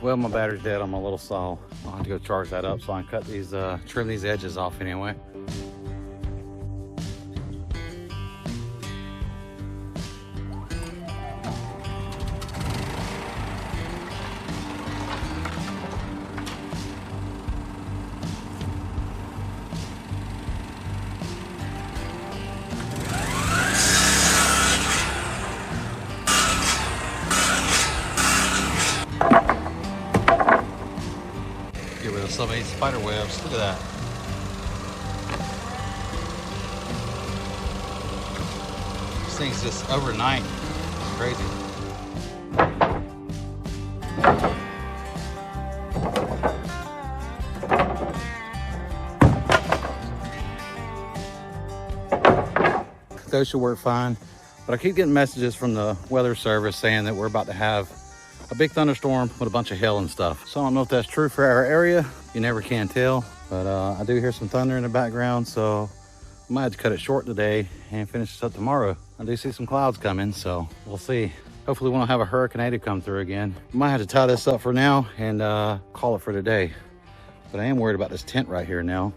Well, my battery's dead on my little saw. I'll have to go charge that up so I can cut these, trim these edges off anyway. Get rid of some of these spider webs. Look at that. This thing's just overnight. It's crazy. Those should work fine, but I keep getting messages from the weather service saying that we're about to have a big thunderstorm with a bunch of hail and stuff. So I don't know if that's true for our area. You never can tell, but I do hear some thunder in the background, so I might have to cut it short today and finish this up tomorrow. I do see some clouds coming, so we'll see. Hopefully we won't have a hurricane come through again. Might have to tie this up for now and call it for today. But I am worried about this tent right here now.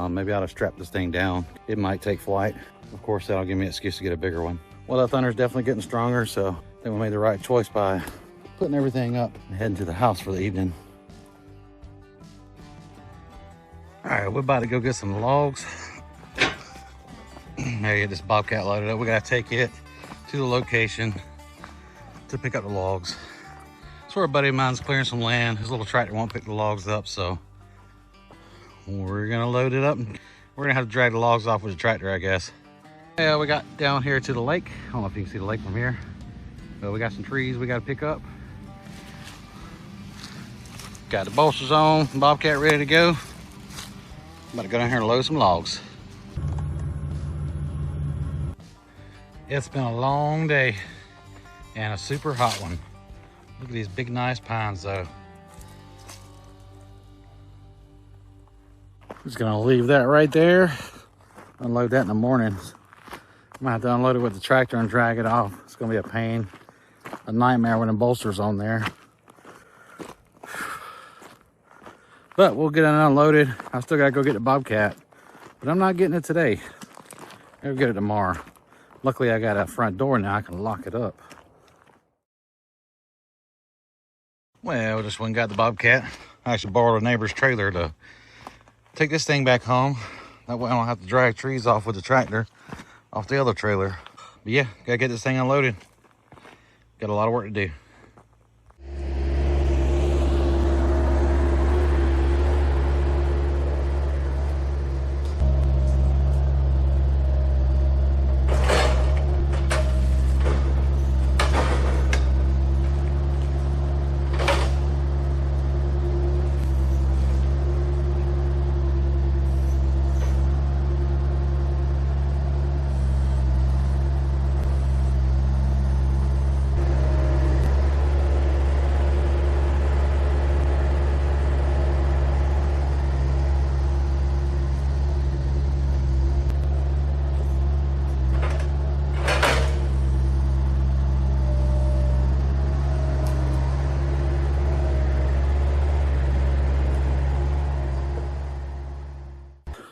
Maybe I ought to strap this thing down. It might take flight. Of course, that'll give me an excuse to get a bigger one. Well, that thunder's definitely getting stronger, so I think we made the right choice by putting everything up and heading to the house for the evening. All right, we're about to go get some logs. Now get this Bobcat loaded up. We gotta take it to the location to pick up the logs. So our buddy of mine's clearing some land. His little tractor won't pick the logs up, so we're gonna load it up. We're gonna have to drag the logs off with the tractor, I guess. Yeah, we got down here to the lake. I don't know if you can see the lake from here, but we got some trees we gotta pick up. Got the bolsters on, Bobcat ready to go. I'm about to go down here and load some logs. It's been a long day and a super hot one. Look at these big, nice pines though. Just gonna leave that right there. Unload that in the morning. I might have to unload it with the tractor and drag it off. It's gonna be a pain, a nightmare with them bolsters on there. But we'll get it unloaded. I still gotta go get the Bobcat, but I'm not getting it today. I'll get it tomorrow. Luckily, I got a front door now. I can lock it up. Well, just went and got the Bobcat. I actually borrowed a neighbor's trailer to take this thing back home. That way I don't have to drag trees off with the tractor off the other trailer. But yeah, gotta get this thing unloaded. Got a lot of work to do.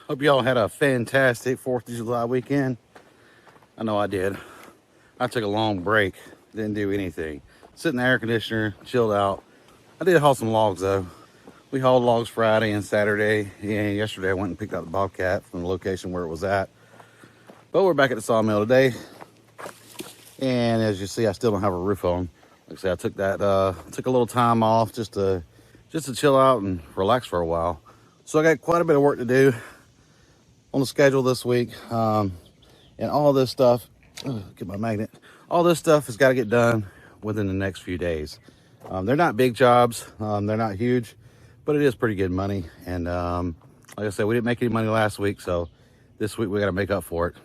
Hope y'all had a fantastic 4th of July weekend. I know I did. I took a long break, didn't do anything. Sit in the air conditioner, chilled out. I did haul some logs though. We hauled logs Friday and Saturday, and yesterday I went and picked up the Bobcat from the location where it was at. But we're back at the sawmill today. And as you see, I still don't have a roof on. Like I said, I took that, took a little time off just to chill out and relax for a while. So I got quite a bit of work to do on the schedule this week, and all this stuff, get my magnet, all this stuff has got to get done within the next few days. They're not big jobs, they're not huge, but it is pretty good money. And like I said, we didn't make any money last week, so this week we got to make up for it.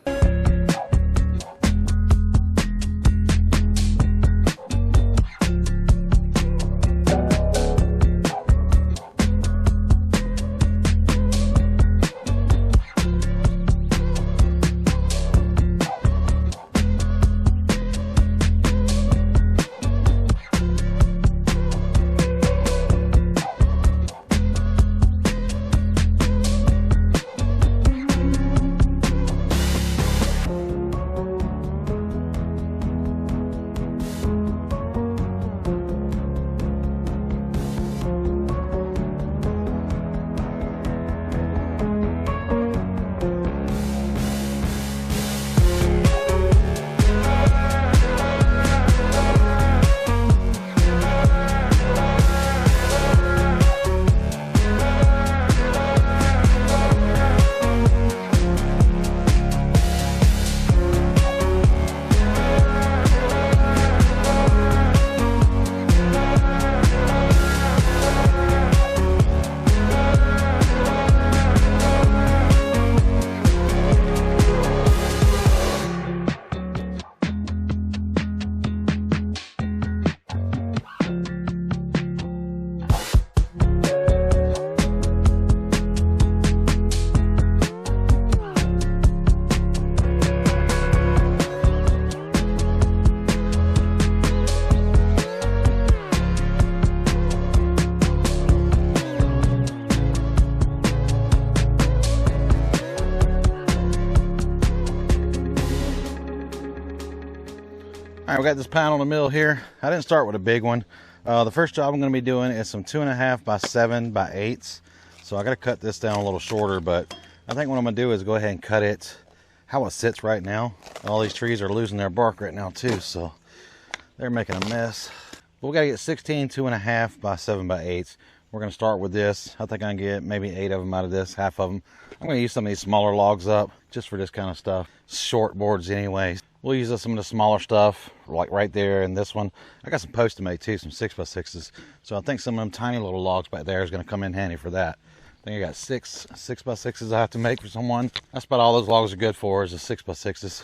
All right, we got this pound on the mill here. I didn't start with a big one. The first job I'm going to be doing is some 2.5 by 7 by 8s. So I got to cut this down a little shorter, but I think what I'm going to do is go ahead and cut it how it sits right now. All these trees are losing their bark right now too, so they're making a mess. But we got to get 16 2.5 by 7 by 8s. We're going to start with this. I think I can get maybe 8 of them out of this, half of them. I'm going to use some of these smaller logs up just for this kind of stuff. Short boards anyways. We'll use some of the smaller stuff, like right there and this one. I got some posts to make too, some 6x6s. So I think some of them tiny little logs back there is going to come in handy for that. I think I got 6 6x6s I have to make for someone. That's about all those logs are good for, is the 6x6s.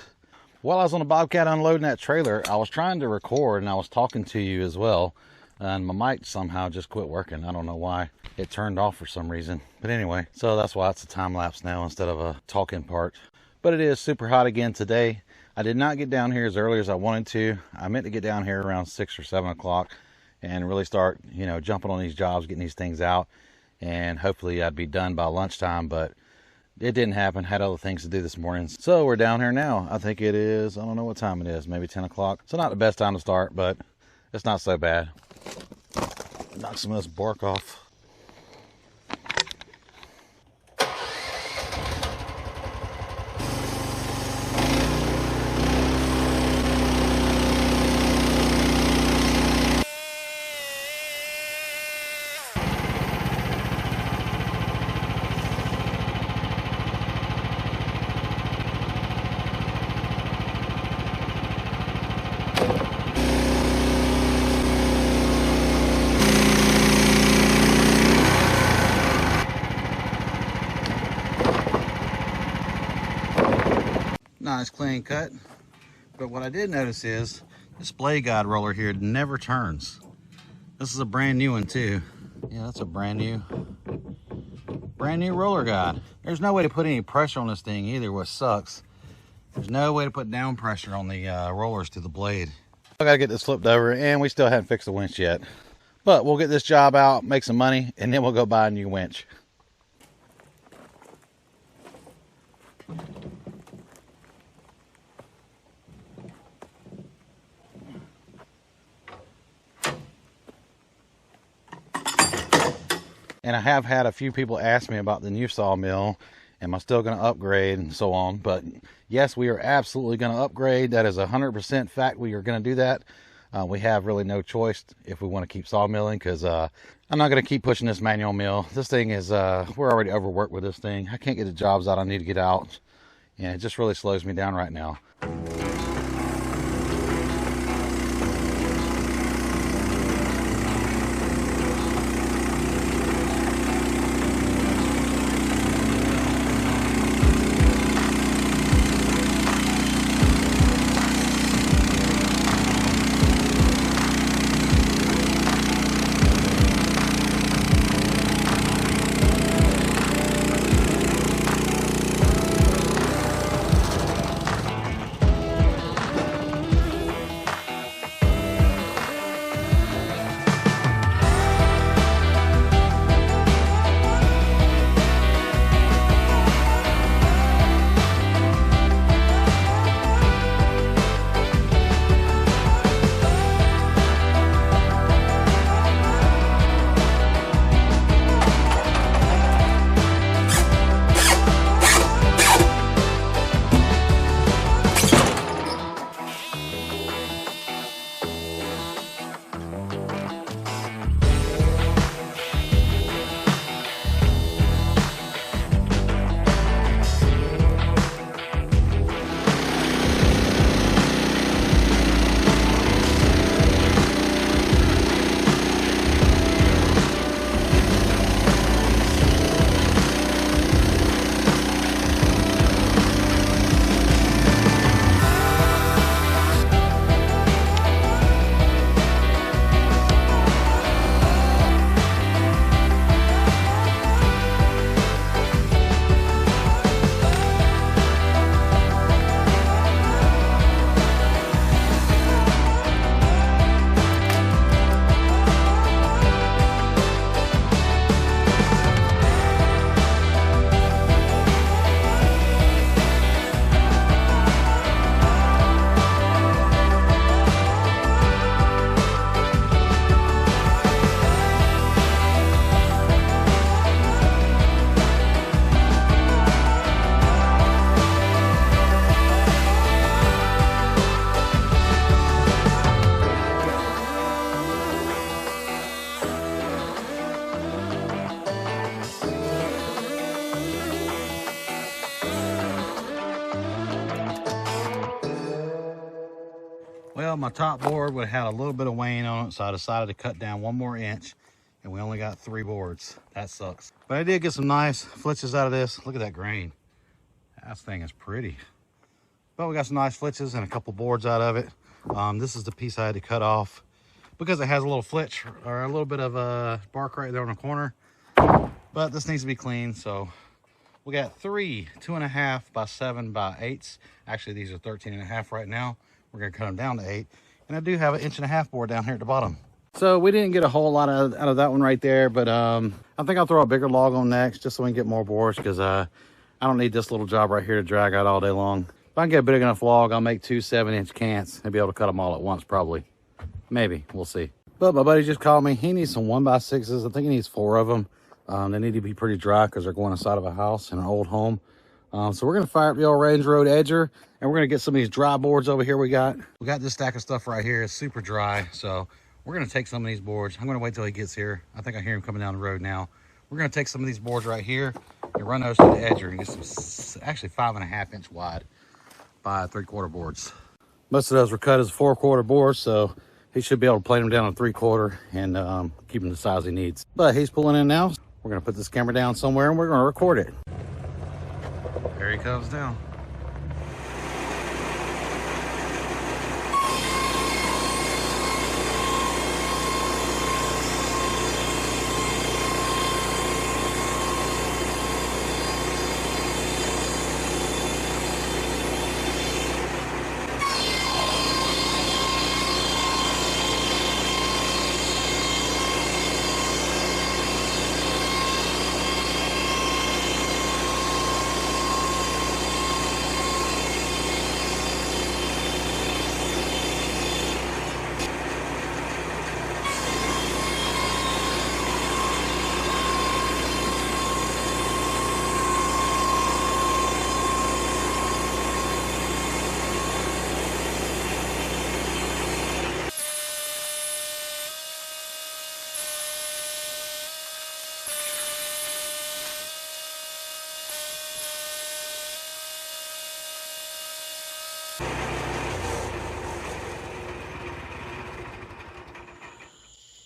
While I was on the Bobcat unloading that trailer, I was trying to record and I was talking to you as well. And my mic somehow just quit working. I don't know why. It turned off for some reason. But anyway, so that's why it's a time lapse now instead of a talking part. But it is super hot again today. I did not get down here as early as I wanted to. I meant to get down here around 6 or 7 o'clock and really start, jumping on these jobs, getting these things out. And hopefully I'd be done by lunchtime, but it didn't happen. Had other things to do this morning. So we're down here now. I think it is, I don't know what time it is, maybe 10 o'clock. So not the best time to start, but it's not so bad. Knock some of this bark off. Nice clean cut. But what I did notice is this blade guide roller here never turns. This is a brand new one too. Yeah, that's a brand new roller guide. There's no way to put any pressure on this thing either, what sucks. There's no way to put down pressure on the rollers to the blade. I gotta get this flipped over and we still haven't fixed the winch yet. But we'll get this job out, make some money, and then we'll go buy a new winch. And I have had a few people ask me about the new sawmill. Am I still going to upgrade and so on? But yes, we are absolutely going to upgrade. That is 100% fact. We are going to do that. We have really no choice if we want to keep sawmilling, because I'm not going to keep pushing this manual mill. This thing is, we're already overworked with this thing. I can't get the jobs out I need to get out. And it just really slows me down right now. Well, my top board would have had a little bit of wane on it, so I decided to cut down 1 more inch, and we only got 3 boards. That sucks. But I did get some nice flitches out of this. Look at that grain. That thing is pretty. But we got some nice flitches and a couple boards out of it. This is the piece I had to cut off because it has a little flitch or a little bit of a bark right there on the corner. But this needs to be cleaned, so we got 3 2.5 by 7 by 8s. Actually, these are 13.5 right now. We're gonna cut them down to 8. And I do have an 1.5 board down here at the bottom. So we didn't get a whole lot out of that one right there, but I think I'll throw a bigger log on next just so we can get more boards, because I don't need this little job right here to drag out all day long. If I can get a big enough log, I'll make 2 7-inch cants and be able to cut them all at once, probably. Maybe, we'll see. But my buddy just called me. He needs some 1x6s. I think he needs 4 of them. They need to be pretty dry because they're going inside of a house in an old home. So we're gonna fire up the old Range Road Edger, and we're gonna get some of these dry boards over here we got. We got this stack of stuff right here. It's super dry, so we're gonna take some of these boards. I'm gonna wait till he gets here. I think I hear him coming down the road now. We're gonna take some of these boards right here and run those to the edger and get some, actually 5.5-inch wide by 3/4 boards. Most of those were cut as 4/4 boards, so he should be able to plane them down to 3/4 and keep them the size he needs. But he's pulling in now. We're gonna put this camera down somewhere and we're gonna record it. There he comes down.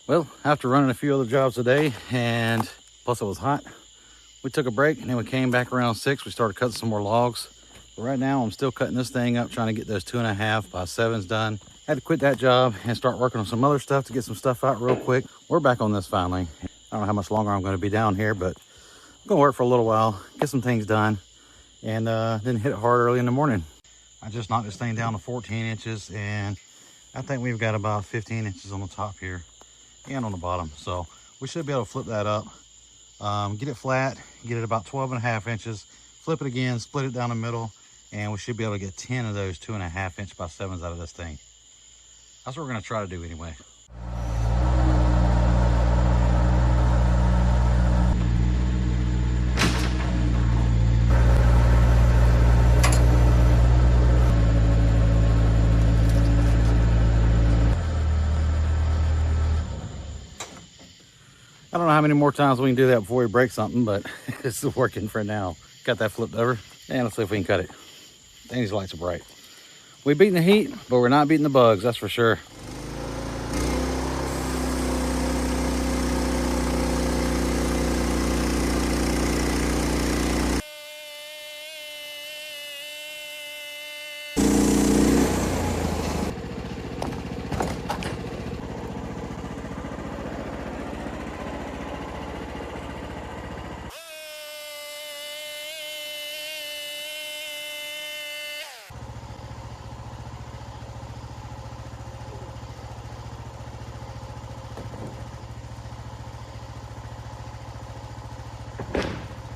Well, after running a few other jobs today, and plus it was hot, we took a break and then we came back around 6. We started cutting some more logs. But right now I'm still cutting this thing up, trying to get those 2.5 by 7s done. Had to quit that job and start working on some other stuff to get some stuff out real quick. We're back on this finally. I don't know how much longer I'm going to be down here, but I'm going to work for a little while, get some things done, and then hit it hard early in the morning. I just knocked this thing down to 14 inches, and I think we've got about 15 inches on the top here and on the bottom. So we should be able to flip that up, get it flat, get it about 12.5 inches, flip it again, split it down the middle, and we should be able to get 10 of those 2.5-inch by 7s out of this thing. That's what we're going to try to do anyway. I don't know how many more times we can do that before we break something, but it's working for now. Got that flipped over, and let's see if we can cut it. Dang, these lights are bright. We're beating the heat, but we're not beating the bugs, that's for sure.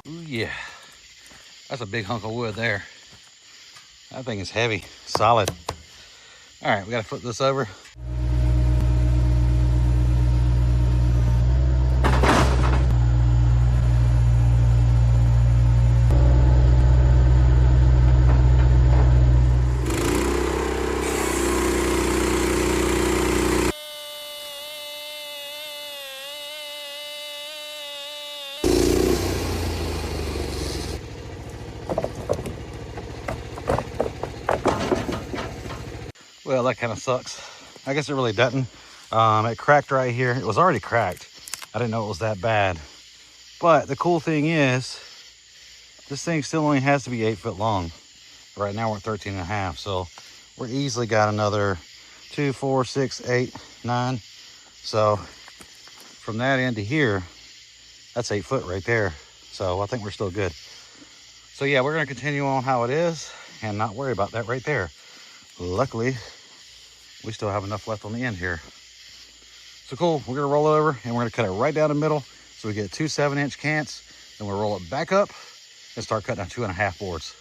Ooh, yeah, that's a big hunk of wood there. That thing is heavy, solid. All right, we gotta flip this over. Well, that kind of sucks. I guess it really doesn't. It cracked right here. It was already cracked. I didn't know it was that bad. But the cool thing is, this thing still only has to be 8 foot long. Right now we're at 13 and a half. So we're easily got another 2, 4, 6, 8, 9. So from that end to here, that's 8 foot right there. So I think we're still good. So yeah, we're gonna continue on how it is and not worry about that right there. Luckily, we still have enough left on the end here. So cool, we're gonna roll it over and we're gonna cut it right down the middle so we get 2 7-inch cants. Then we'll roll it back up and start cutting on 2.5 boards.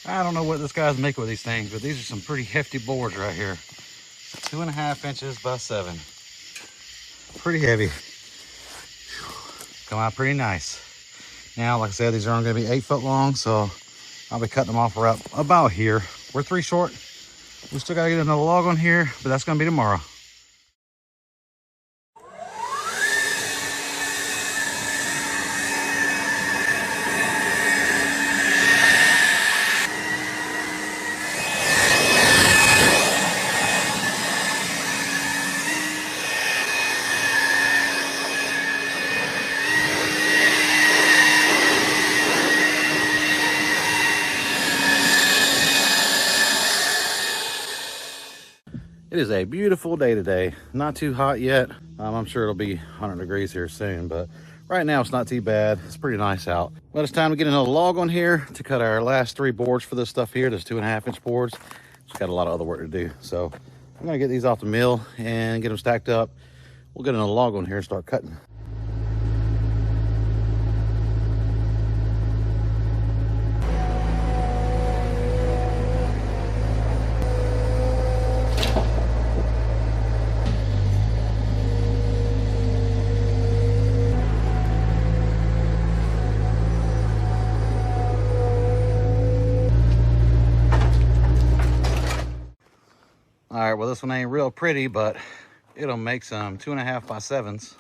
I don't know what this guy's making with these things, but these are some pretty hefty boards right here. 2.5 inches by 7. Pretty heavy. Come out pretty nice. Now, like I said, these are only gonna be 8 foot long, so I'll be cutting them off right about here. We're 3 short. We still gotta get another log on here, but that's gonna be tomorrow. It is a beautiful day today. Not too hot yet. I'm sure it'll be 100 degrees here soon, but right now it's not too bad. It's pretty nice out. But it's time to get another log on here to cut our last 3 boards for this stuff here. There's 2.5 inch boards. Just got a lot of other work to do. So I'm gonna get these off the mill and get them stacked up. We'll get another log on here and start cutting. All right, well, this one ain't real pretty, but it'll make some 2.5 by 7s.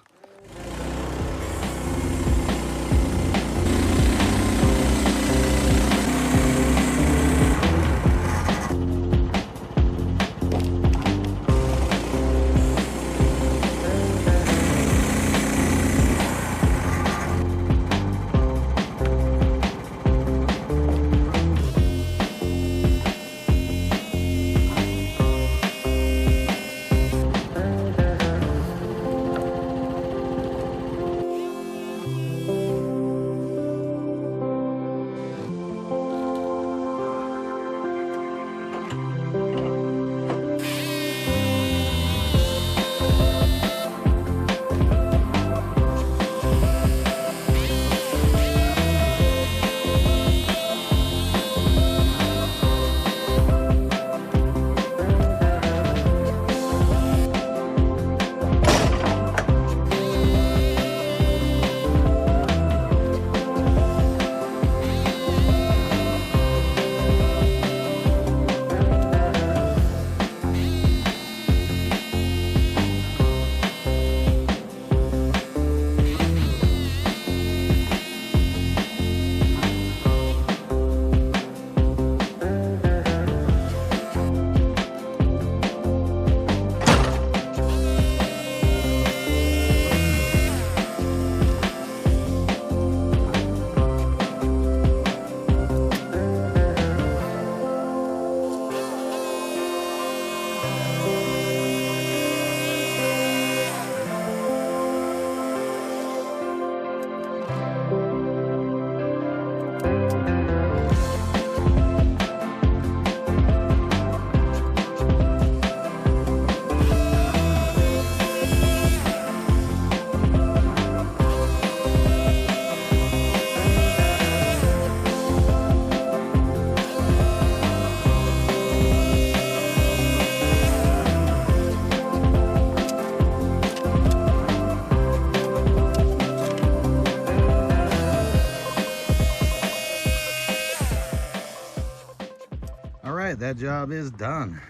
job is done.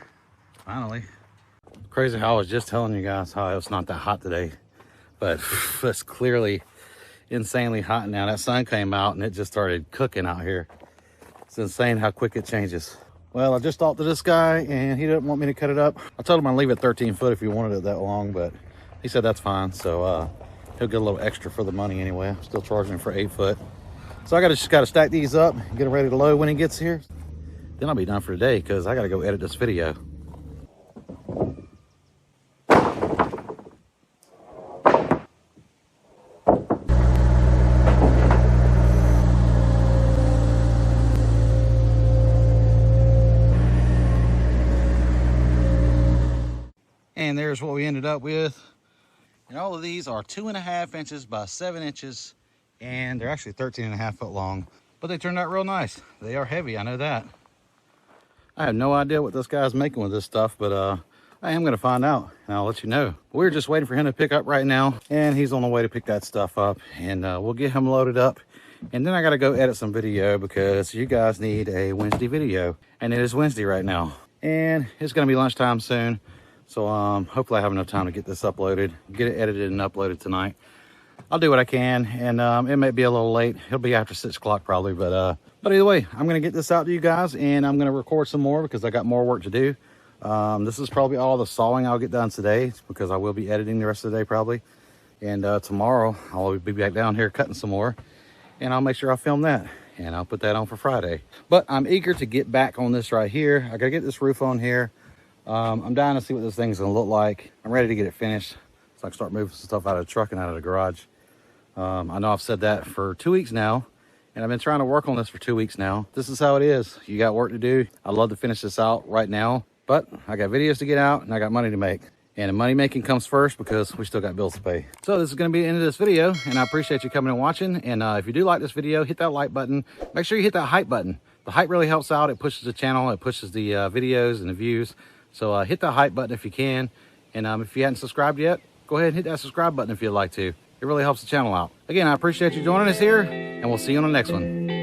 Finally. Crazy how I was just telling you guys how it's not that hot today, but it's clearly insanely hot now. That sun came out and it just started cooking out here. It's insane how quick it changes. Well, I just talked to this guy and he didn't want me to cut it up. I told him I'd leave it 13 foot if he wanted it that long, but he said that's fine. So he'll get a little extra for the money anyway. I'm still charging him for 8 foot. So I just gotta stack these up and get them ready to load when he gets here. Then I'll be done for today because I gotta go edit this video. And there's what we ended up with. And all of these are 2.5 inches by 7 inches. And they're actually 13.5 foot long. But they turned out real nice. They are heavy, I know that. I have no idea what this guy's making with this stuff, but I am going to find out. And I'll let you know. We're just waiting for him to pick up right now. And he's on the way to pick that stuff up. And we'll get him loaded up. And then I got to go edit some video because you guys need a Wednesday video. And it is Wednesday right now. And it's going to be lunchtime soon. So hopefully I have enough time to get this uploaded, get it edited and uploaded tonight. I'll do what I can, and it may be a little late. It'll be after 6 o'clock probably, but either way, I'm gonna get this out to you guys, and I'm gonna record some more because I got more work to do. This is probably all the sawing I'll get done today because I will be editing the rest of the day probably. And tomorrow I'll be back down here cutting some more, and I'll make sure I film that, and I'll put that on for Friday. But I'm eager to get back on this right here. I gotta get this roof on here. I'm dying to see what this thing's gonna look like. I'm ready to get it finished so I can start moving some stuff out of the truck and out of the garage. I know I've said that for 2 weeks now, and I've been trying to work on this for 2 weeks now. This is how it is. You got work to do. I'd love to finish this out right now, but I got videos to get out and I got money to make. And the money making comes first because we still got bills to pay. So this is gonna be the end of this video, and I appreciate you coming and watching. And if you do like this video, hit that like button. Make sure you hit that hype button. The hype really helps out. It pushes the channel, it pushes the videos and the views. So hit that hype button if you can. And if you hadn't subscribed yet, go ahead and hit that subscribe button if you'd like to. It really helps the channel out. Again, I appreciate you joining us here, and we'll see you on the next one.